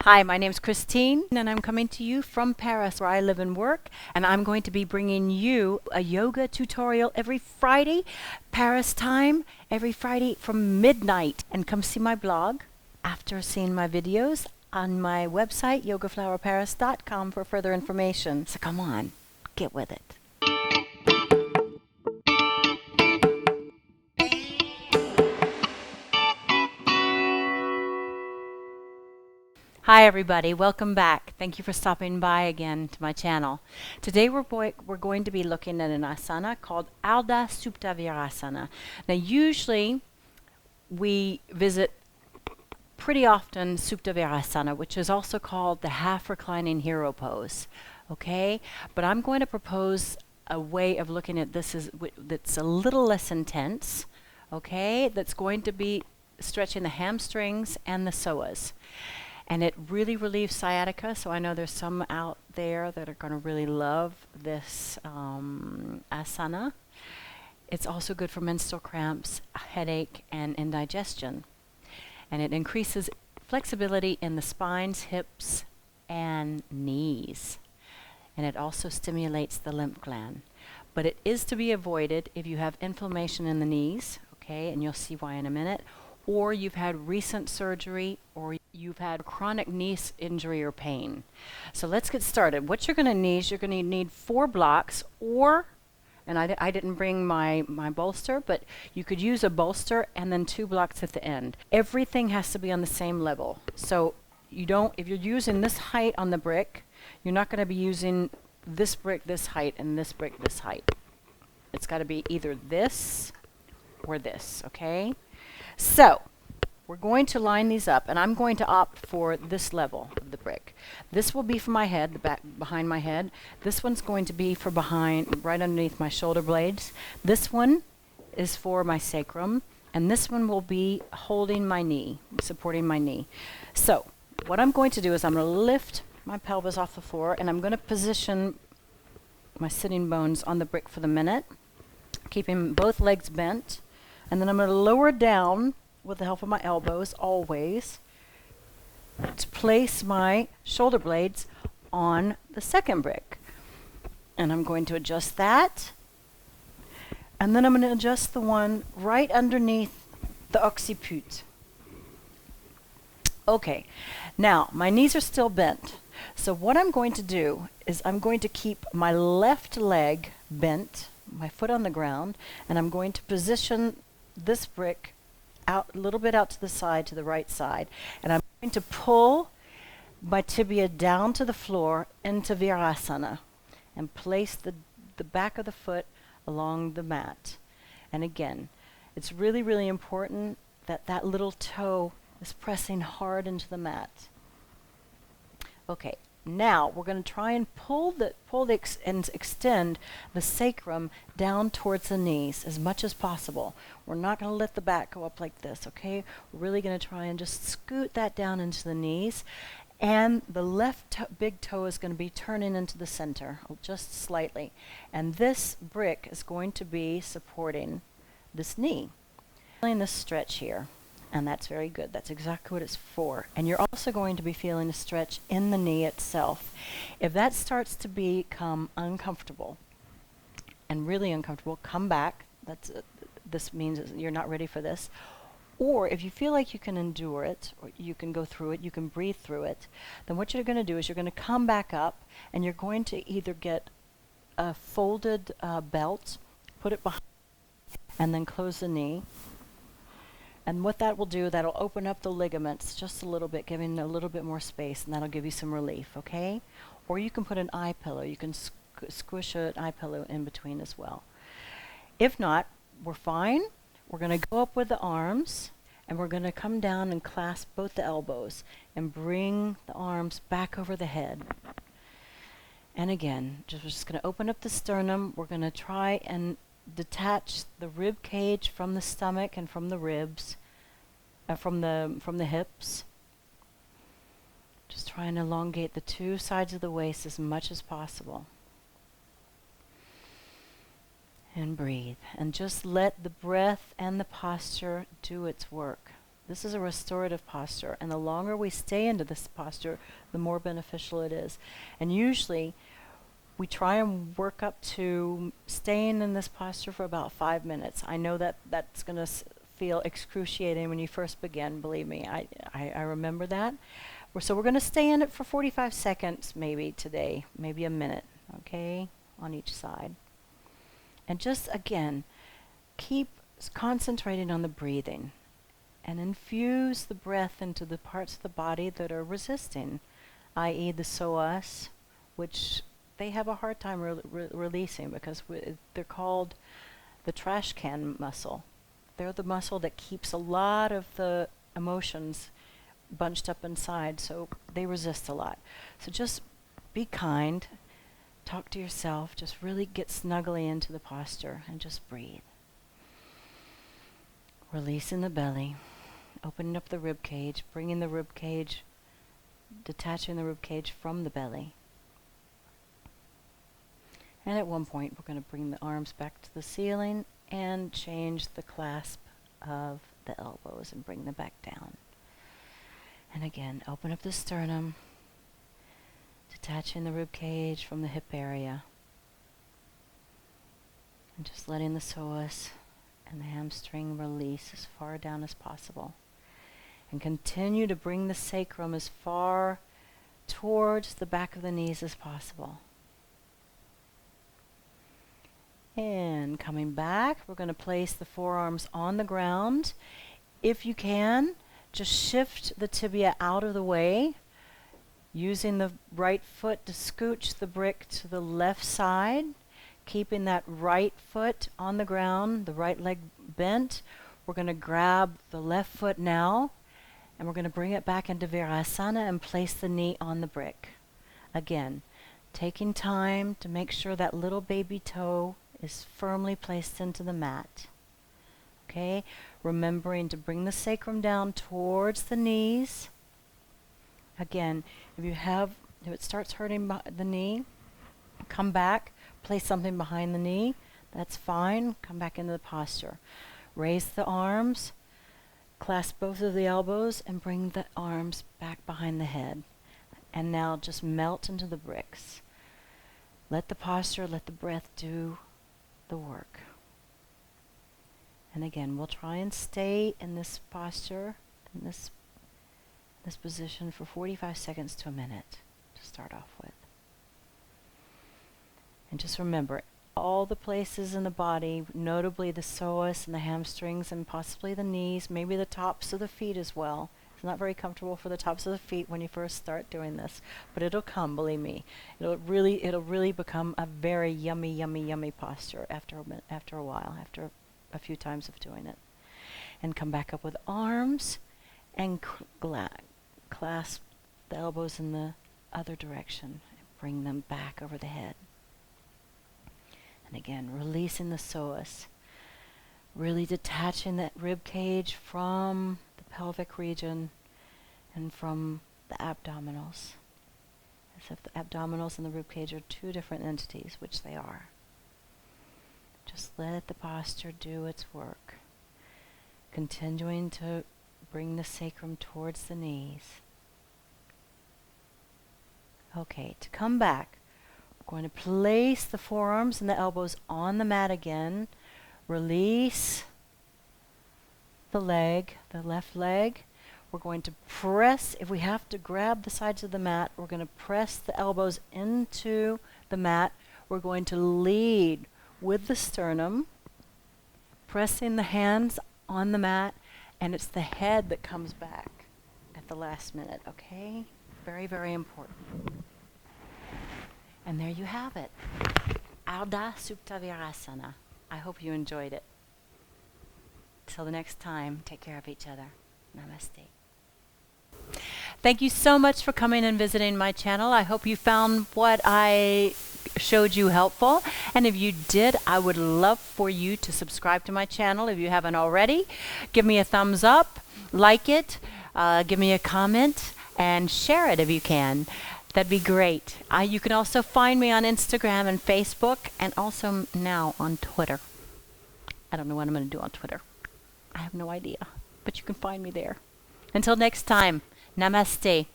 Hi, my name's Christine, and I'm coming to you from Paris, where I live and work. And I'm going to be bringing you a yoga tutorial every Friday, Paris time, every Friday from midnight. And come see my blog after seeing my videos on my website, yogaflower.Paris.com, for further information. So come on, get with it. Hi everybody, welcome back. Thank you for stopping by again to my channel. Today we're going to be looking at an asana called Ardha Supta Virasana. Now usually we visit pretty often Supta Virasana, which is also called the half reclining hero pose. Okay, but I'm going to propose a way of looking at this that's a little less intense. Okay, that's going to be stretching the hamstrings and the psoas. And it really relieves sciatica, so I know there's some out there that are going to really love this asana. It's also good for menstrual cramps, headache, and indigestion. And it increases flexibility in the spines, hips, and knees. And it also stimulates the lymph gland. But it is to be avoided if you have inflammation in the knees, okay, and you'll see why in a minute, or you've had recent surgery, or you've had chronic knee injury or pain. So let's get started. What you're going to need is you're going to need 4 blocks, or, and I didn't bring my bolster, but you could use a bolster and then 2 blocks at the end. Everything has to be on the same level. So you don't, if you're using this height on the brick, you're not going to be using this brick this height and this brick this height. It's got to be either this or this, okay? So we're going to line these up, and I'm going to opt for this level of the brick. This will be for my head, the back behind my head. This one's going to be for behind, right underneath my shoulder blades. This one is for my sacrum, and this one will be holding my knee, supporting my knee. So what I'm going to do is I'm going to lift my pelvis off the floor, and I'm going to position my sitting bones on the brick for the minute, keeping both legs bent. And then I'm going to lower down with the help of my elbows, always, to place my shoulder blades on the second brick. And I'm going to adjust that. And then I'm going to adjust the one right underneath the occiput. Okay, now my knees are still bent. So what I'm going to do is I'm going to keep my left leg bent, my foot on the ground, and I'm going to position this brick out a little bit out to the side, to the right side, and I'm going to pull my tibia down to the floor into Virasana and place the back of the foot along the mat. And again, it's really, really important that that little toe is pressing hard into the mat. Okay, now we're going to try and and extend the sacrum down towards the knees as much as possible. We're not going to let the back go up like this, okay? We're really going to try and just scoot that down into the knees. And the left big toe is going to be turning into the center, just slightly. And this brick is going to be supporting this knee. Feeling this stretch here. And that's very good. That's exactly what it's for. And you're also going to be feeling a stretch in the knee itself. If that starts to become uncomfortable, and really uncomfortable, come back. This means you're not ready for this. Or if you feel like you can endure it, or you can go through it, you can breathe through it, then what you're going to do is you're going to come back up, and you're going to either get a folded belt, put it behind, and then close the knee. And what that will do, that'll open up the ligaments just a little bit, giving a little bit more space, and that'll give you some relief, okay? Or you can put an eye pillow. You can squish an eye pillow in between as well. If not, we're fine. We're going to go up with the arms, and we're going to come down and clasp both the elbows and bring the arms back over the head. And again, we're just going to open up the sternum. We're going to try and detach the rib cage from the stomach and from the ribs, from the hips. Just try and elongate the 2 sides of the waist as much as possible. And breathe. And just let the breath and the posture do its work. This is a restorative posture, and the longer we stay into this posture, the more beneficial it is. And usually, we try and work up to staying in this posture for about 5 minutes. I know that that's going to feel excruciating when you first begin, believe me. I remember that. So we're going to stay in it for 45 seconds maybe today, maybe a minute, okay, on each side. And just, again, keep concentrating on the breathing and infuse the breath into the parts of the body that are resisting, i.e. the psoas, which they have a hard time releasing because they're called the trash can muscle. They're the muscle that keeps a lot of the emotions bunched up inside, so they resist a lot. So just be kind, talk to yourself, just really get snugly into the posture and just breathe. Releasing the belly, opening up the rib cage, bringing the rib cage, detaching the rib cage from the belly. And at one point, we're going to bring the arms back to the ceiling and change the clasp of the elbows and bring them back down. And again, open up the sternum, detaching the rib cage from the hip area. And just letting the psoas and the hamstring release as far down as possible. And continue to bring the sacrum as far towards the back of the knees as possible. And coming back, we're going to place the forearms on the ground. If you can, just shift the tibia out of the way, using the right foot to scooch the brick to the left side, keeping that right foot on the ground, the right leg bent. We're going to grab the left foot now, and we're going to bring it back into Virasana and place the knee on the brick. Again, taking time to make sure that little baby toe is firmly placed into the mat. Okay, remembering to bring the sacrum down towards the knees. Again, if it starts hurting the knee, come back, place something behind the knee. That's fine. Come back into the posture. Raise the arms, clasp both of the elbows, and bring the arms back behind the head. And now just melt into the bricks. Let the posture, let the breath do the work. And again, we'll try and stay in this posture, in this position for 45 seconds to a minute to start off with. And just remember, all the places in the body, notably the psoas and the hamstrings and possibly the knees, maybe the tops of the feet as well. It's not very comfortable for the tops of the feet when you first start doing this, but it'll come, believe me. It'll really become a very yummy, yummy, yummy posture after a while, after a few times of doing it. And come back up with arms and clasp the elbows in the other direction. Bring them back over the head. And again, releasing the psoas. Really detaching that rib cage from the pelvic region and from the abdominals. As if the abdominals and the rib cage are two different entities, which they are. Just let the posture do its work. Continuing to bring the sacrum towards the knees. Okay, to come back, we're going to place the forearms and the elbows on the mat again. Release the leg, the left leg. We're going to press, if we have to grab the sides of the mat, we're going to press the elbows into the mat. We're going to lead with the sternum, pressing the hands on the mat, and it's the head that comes back at the last minute, okay? Very, very important. And there you have it. Ardha Supta Virasana. I hope you enjoyed it. Till the next time, take care of each other. Namaste. Thank you so much for coming and visiting my channel. I hope you found what I showed you helpful. And if you did, I would love for you to subscribe to my channel if you haven't already. Give me a thumbs up, like it, give me a comment, and share it if you can. That'd be great. You can also find me on Instagram and Facebook, and also now on Twitter. I don't know what I'm going to do on Twitter. I have no idea, but you can find me there. Until next time, namaste.